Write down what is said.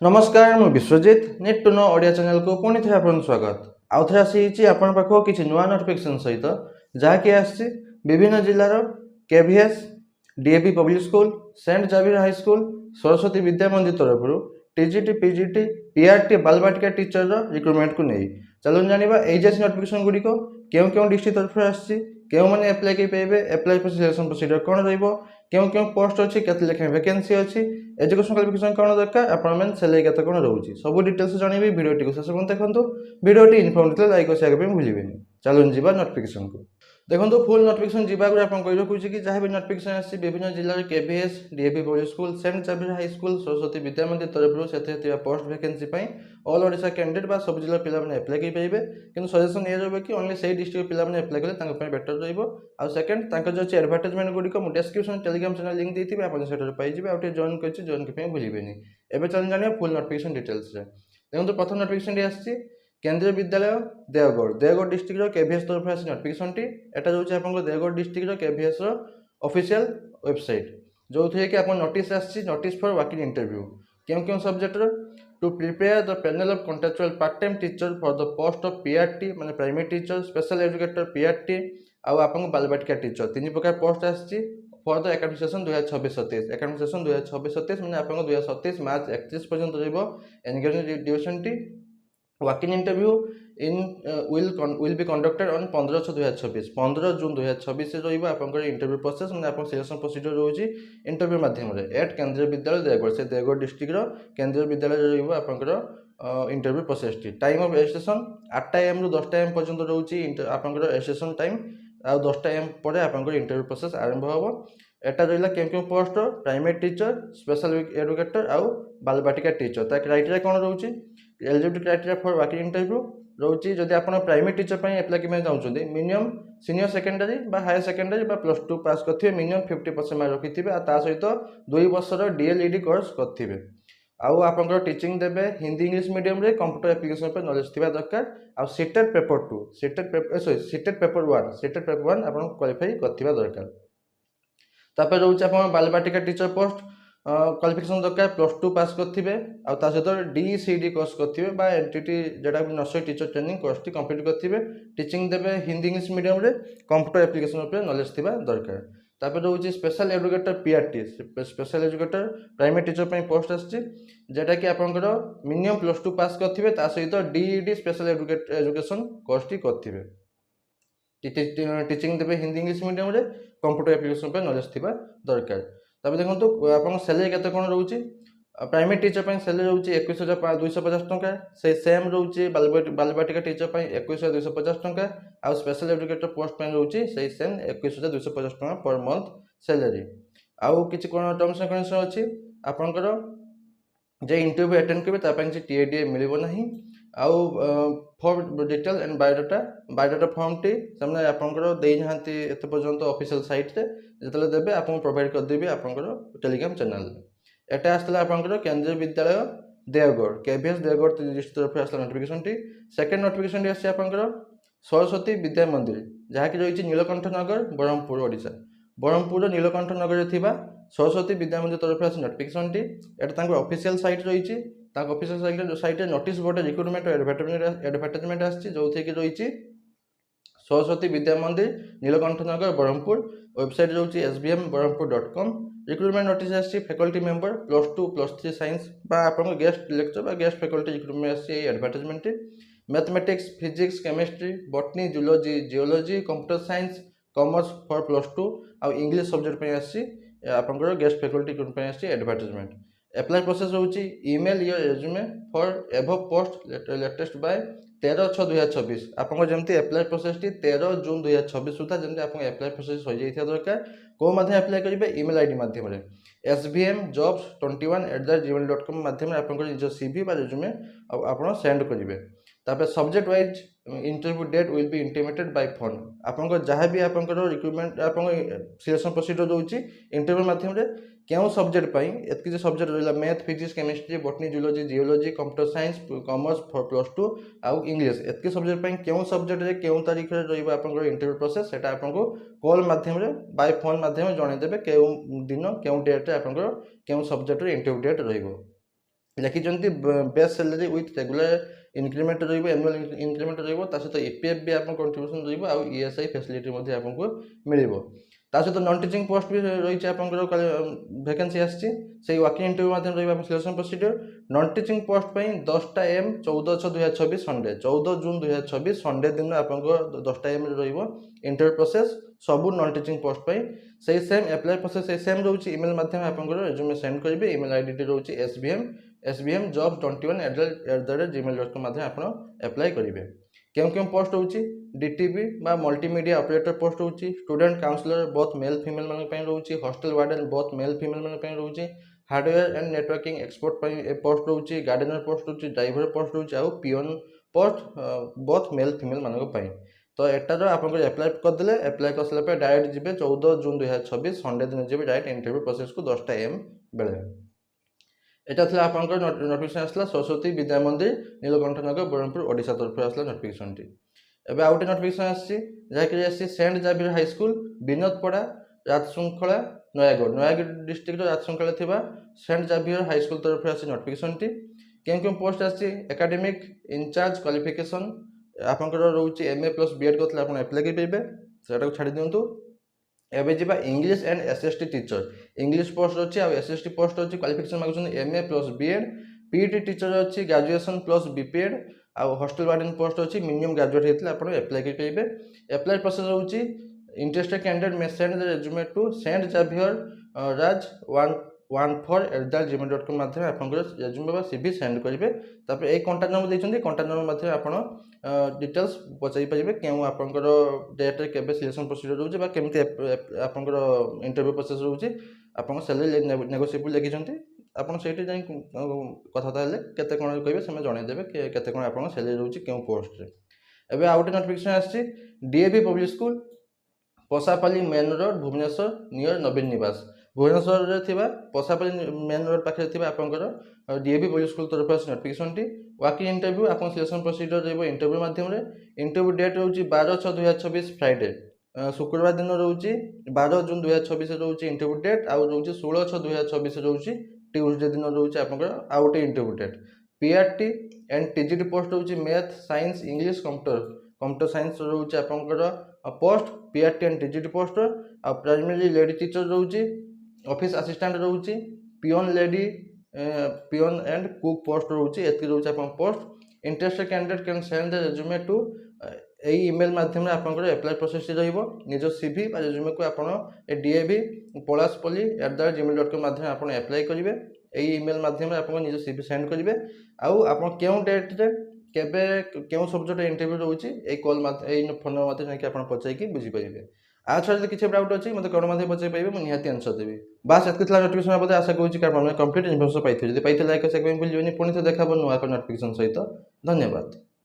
नमस्कार मु Biswajit need to know Odia channel को पुणी थे आपन स्वागत आउ थे आसी आपन पाखो किछि नुआ नोटिफिकेशन सहित जहाँकि आसी विभिन्न जिल्लार KVS DAV public school saint Xavier high school Saraswati Vidya Mandir तरफ TGT PGT PRT Balvatika teacher recruitment को नहीं चलो जाना एजेस नोटिफिकेशन गुड़िक क्यों क्यों डिस्ट्रिक्ट तरफ आसी क्यों मैंने एप्लाई कर पाइबे एप्लाई सिलेक्शन प्रोसीजर कौन रहिबो क्यों क्यों पोस्ट अच्छी केते लेखा वैकेंसी अच्छी एजुकेशन क्वालिफिकेशन कौन दरकार अपॉइंटमेंट सैलरी केते कौन रोची सब डिटेल्स जानबी वीडियो टी शेष पर्यंत देखंतु वीडियोटी इन्फॉर्मेटिव लाइक और शेयर करबे भूलिबेनी चलो जीवा नोटिफिकेशन को देखो फुल नोटिफिकेशन जावाक आप कही रखुच्छी कि जहाँ भी नोटिफिकेशन आसी विभिन्न जिले KVS DAV public school saint Xavier high school Saraswati Vidya Mandir तरफ से post vacancy all Odisha candidate बा सब जिला पिला एप्लाई कर पारे कि सजेसन ये कि ओनली से डिस्ट्रिक्ट पिला एप्लाई कले बेटर रहा सेकेंड जो अच्छे एडवर्टाइजमेंट गुड़िक डिस्क्रिप्शन टेलीग्राम चैनल लिंक देती आप पाइबे आउट जॉइन कर जॉइन करने भूलें एवं चल जाना फुल नोटिफिकेशन डिटेल्स देखो प्रथम नोटिफिकेशन आसी केंद्रीय विद्यालय देवगढ़ डिस्ट्रिक्ट केवीएस तरफ आसी नोटिफिकेशन टी एटा जो आपन Deogarh district KVS official website जो थे कि आप नोटिस आसी नोटिस फॉर वर्किंग इंटरव्यू क्यों क्यों subject to prepare the panel of contractual part time teacher for the post of PRT माने primary teacher special educator PRT आउ आपन बालबाटिका टीचर तीन प्रकार पोस्ट आसी for the academic session 2026-27 academic session 2026-27 माने आपन 2027 मार्च 31 पर्यंत रहइबो एंगेजमेंट ड्यूरेशन टी working interview will be conducted on 15/6/2026 15 जून 2026 से रही आपंकर इंटरव्यू प्रोसेस मैंने आप सिलेक्शन प्रोसीजर रोचे इंटरव्यू माध्यम एट केंद्रीय विद्यालय देवगढ़ से देवगढ़ डिस्ट्रिक्ट केंद्रीय विद्यालय रही आपंकर interview process T time of registration 8 AM रू 10 AM पर्यंत रोचे आपंकर रजिस्ट्रेशन टाइम आ 10 AM पर आपंकर इंटरव्यू प्रोसेस आरंभ होबो एटा रहिला केम post primary teacher special educator आउ बालबाटिका टीचर ता क्राइटेरिया कौन रोचे eligibility criteria for working interview रोची जदि आप प्राइमरी टीचर पर एप्लाई करने चाहते minimum senior secondary higher secondary +2 pass करेंगे मिनिमम 50% मार्क रखिथे सहित 2 वर्षर डीएलईडी कोर्स करेंगे आउ आप टीचिंग देवे हिंदी इंग्लिश मीडियम रे कंप्यूटर एप्लिकेशन पर नॉलेज थिबा दरकार आ सीटेट पेपर 2 सीटेट पेपर 1 आप क्वालिफाई करथिबा दरकार तापर रोचे आप बालबाटिका टीचर पोस्ट क्वालिफिकेशन दरकार +2 पास करेंगे आउ सहित डीसीडी कोर्स करेंगे एनटीटी जोटा nursery teacher training course T complete करेंगे टीचिंग देवे हिंदी इंग्लिश मीडियम रे कंप्यूटर एप्लिकेशन पर नॉलेज थिबा दरकार तापर रोचे special educator PRT special educator primary teacher पर पोस्ट आछि जेटा कि आपनकर मिनिमम +2 पास करेंगे सहित डीईडी स्पेशल एजुकेशन कोर्स टी करेंगे टीचिंग देवे हिंदी इंग्लिश मीडियम रे कंप्यूटर एप्लिकेशन पर नॉलेज थिबा दरकार तब देखो आप सैलरी केते कौन रोचे प्राइमरी टीचर पर सैलरी रोचे 21,250 टंका से सेम रोचे बालबाटिका टीचर पर 21,250 टंका आउ स्पेशल एजुकेटर पोस्ट पर रोचे से सेम 21,250 टंका पर मंथ सैलरी आउ किछि कोन टर्म्स एंड कंडीशन अछि आपनकर जे इंटरव्यू अटेंड करबे ता पय टीएडीए मिलिबो नाही आउ for detail and biodata form T सामने आपनकर देई नहांती एते पर्यंत ऑफिशियल साइट रे जतले देबे आपन प्रोवाइड कर देबे आपनकर टेलीग्राम चैनल एटा आस्तला आपनकर केंद्रीय विद्यालय देवगढ़ केवीएस देवगढ़ डिस्ट्रिक्ट तरफ आस्तला नोटिफिकेशन टी सेकंड नोटिफिकेशन टी आसी आपनकर सरस्वती विद्या मंदिर जहाँ कि रही नीलकंठ नगर ब्रह्मपुर ओडिशा ब्रह्मपुर नीलकंठ नगर थिबा सरस्वती विद्या मंदिर तरफ आसी नोटिफिकेशन टी एटा ऑफिशियल साइट रही official site notice board recruitment advertisement आछि जो थे कि रही सरस्वती विद्या मंदिर नीलकंठ नगर ब्रह्मपुर वेबसाइट रोचे sbmbrahmpur.com रिक्रुटमेंट नोटिस आछि फैकल्टी मेंबर +2 +3 साइंस आपन guest lecture guest faculty recruitment आछि advertisement mathematics physics chemistry botany zoology geology computer science commerce for +2 आ इंग्लिश सब्जेक्ट पे आछि आपन गेस्ट फैकल्टी रिक्रुटमेंट आछि एडवर्टाइजमेंट एप्लाई प्रोसेस रोची email your resume for above post latest by 13/6/2026 आपन जमती apply process टी 13 जून 2026 सुधा जमती आपन एप्लाई प्रोसेस हो जाइथिया दरकार को माध्यम एप्लाई करिवे ईमेल आईडी माध्यम रे svmjobs21@gmail.com माध्यम रे आपन निज सीवी बा रेज्यूमे आपन सेंड करिवे तापर subject wise interview date will be intimated by phone आपन जहाँ भी आपन रिक्रुटमेंट आपन सिलेक्शन प्रोसीजर रोची इंटरव्यू माध्यम रे क्यों सब्जेक्ट पाई एतकी सब्जेक्ट रहा math physics chemistry botany zoology geology computer science commerce for +2 आउ इंग्लिश एतकी सब्जेक्ट पाई क्यों सब्जेक्ट रे क्यों तारीख रे रहिबा आपन इंटरव्यू प्रोसेस सेटा आपन को कॉल माध्यम रे बाय फोन माध्यम जणे देबे क्यों दिन क्यों डेट रे आपन क्यों सब्जेक्ट रे इंटरव्यू डेट रहिबो लिखिं base salary with regular increment annual increment ता सहित ईपीएफ भी आप कंट्रीब्यूशन रहा ईएसआई फैसिलिटी आपको मिल ता सहित नॉन टीचिंग पोस्ट भी रही है वैकेंसी आसी वर्किंग इंटरव्यू माध्यम रहा selection procedure non teaching post पर 10टा AM 14/6/2026 संडे 14 जून 2026 संडे दिन आप 10टा AM इंटरव्यू प्रोसेस सबू नॉन टीचिंग पोस्ट पर से सेम एप्लाई प्रोसेस से सेम रोचे ईमेल माध्यम आप रेज्यूमे सेंड करेंगे ईमेल आईडी रोचे svmjobs21@gmail.com माध्यम आप एप्लाई करेंगे क्यों पोस्ट होची डीटीबी बा मल्टीमीडिया ऑपरेटर पोस्ट होची student counsellor both male female मान रोची hostel warden both male female मान रोची hardware and networking expert post रोची गार्डनर पोस्ट होची ड्राइवर पोस्ट होची आउ peon post both male female मान तो एटार आप एप्लाई करदे एप्लाई कर सारा डायरेक्ट जी 14 जून 2026 संडे दिन जी डायरेक्ट इंटरव्यू प्रोसेस को 10टा AM बेले এটা ଥିଲା ଆପଣଙ୍କର ନୋଟିଫିକେସନ୍ ଆସିଲା ସରସ୍ୱତୀ ବିଦ୍ୟା ମନ୍ଦିର ନୀଳକଣ୍ଠନଗର ବ୍ରହ୍ମପୁର ଓଡ଼ିଶା ତରଫରୁ ଆସିଲା ନୋଟିଫିକେସନ୍ଟି ଏବେ ଆଉ ଗୋଟେ ନୋଟିଫିକେସନ୍ ଆସିଛି ଯାହାକି ଆସିଛି Saint Xavier high school Binodpada ରାଜଶୃଙ୍ଖଳା Nayagarh ଡିଷ୍ଟ୍ରିକ୍ଟର ରାଜଶୃଙ୍ଖଳା ଥିବା ସେଣ୍ଟ ଜାଭିୟର ହାଇସ୍କୁଲ ତରଫରୁ ଆସିଛି ନୋଟିଫିକେସନ୍ଟି କେଉଁ ପୋଷ୍ଟ ଆସିଛି ଏକାଡେମିକ୍ ଇନଚାର୍ଜ କ୍ୱାଲିଫିକେସନ୍ ଆପଣଙ୍କର ରହୁଛି MA + BEd କରିଥିଲେ ଆପଣ ଆପ୍ଲାଏ କରିପାରିବେ ସେଟାକୁ ଛାଡ଼ି ଦିଅନ୍ତୁ एवं जी English and SST teacher English post अच्छी आ SST पोस्ट अच्छी क्वालिफिकेशन मांग MA + BEd PET टीचर अच्छी ग्रेजुएशन + BPEd आ हॉस्टल वार्डन पोस्ट अच्छी मिनिमम ग्रेजुएट होते आप एप्लाई करेंगे एप्लाई प्रोसेस होची interested candidate may send the resume to saint Xavier raj14@gmail.com माध्यम आप रेज्यूमे बा CV सेंड करेंगे तापर एक कांटेक्ट नंबर देते कांटेक्ट नंबर माध्यम आप डिटेल्स पचारि पारे क्यों आपंकर डेट के सिलेक्शन प्रोसीजर रोचे केमती आपंकर इंटरव्यू प्रोसेस रोचे आप सैलरी नेगोशिएबल लिखिं आप जाए कथा केते कौन कहे से जनईदेवे केते कौन आप सैलरी रोचे क्यों पोस्ट एवं आउ गोटे नोटिफिकेशन आसी DAV public school Pashapali main road Bhubaneswar near Naveen Niwas Bhubaneswar थी पशापाली मेन रोड पाखे आपंकर DAV पब्लिक स्कूल तरफ आसी नोटिफिकेशन टी वर्किंग इंटरव्यू आप सिलेक्शन प्रोसीजर रही इंटरव्यू माध्यम इंटरव्यू डेट रोचे 12/6/2026 फ्राइडे शुक्रवार दिन रोचे 12 जून 2026 रोचे इंटरव्यू डेट आउ रोचे 16/6/2026 रोचे ट्यूसडे दिन रोचे आप आउ गोटे interview date PRT and TGT post रोचे math science English computer science रोचे आपंकर post PRT and TGT post आ प्राइमरी लेडी टीचर रोचे ऑफिस असिस्टेंट रोचे peon lady peon and cook post रोचे एति रोचे आपन post interested candidate can send the resume to a email माध्यम आपंकर एप्लाई प्रोसेस रहिबो निज CV बा रेज्यूमे को आपन DAV polaspoli@gmail.com माध्यम आपन एप्लाई करिवे ए ईमेल माध्यम आपन निज CV सेंड करिवे आउ आपन केउ डेट रे केबे केउ सब्जेक्ट इंटरव्यू रोचे ए कॉल ए फोन नंबर माध्यम कि आपन पचाई कि बुझी परिवे आ छाड़ किसी डाउट अच्छी मतलब कौन माध्यम पचाई पाइबे मुझे निहाती आंसर देवी बास एतके नोटिफिकेशन बाबद आशा करूँ कि कंप्लीट इनफॉरमेशन पाइथिबे जदि पाइथे लाइक सेक भूल पुणी थे देखा नुआ नोटिफिकेशन सहित धन्यवाद।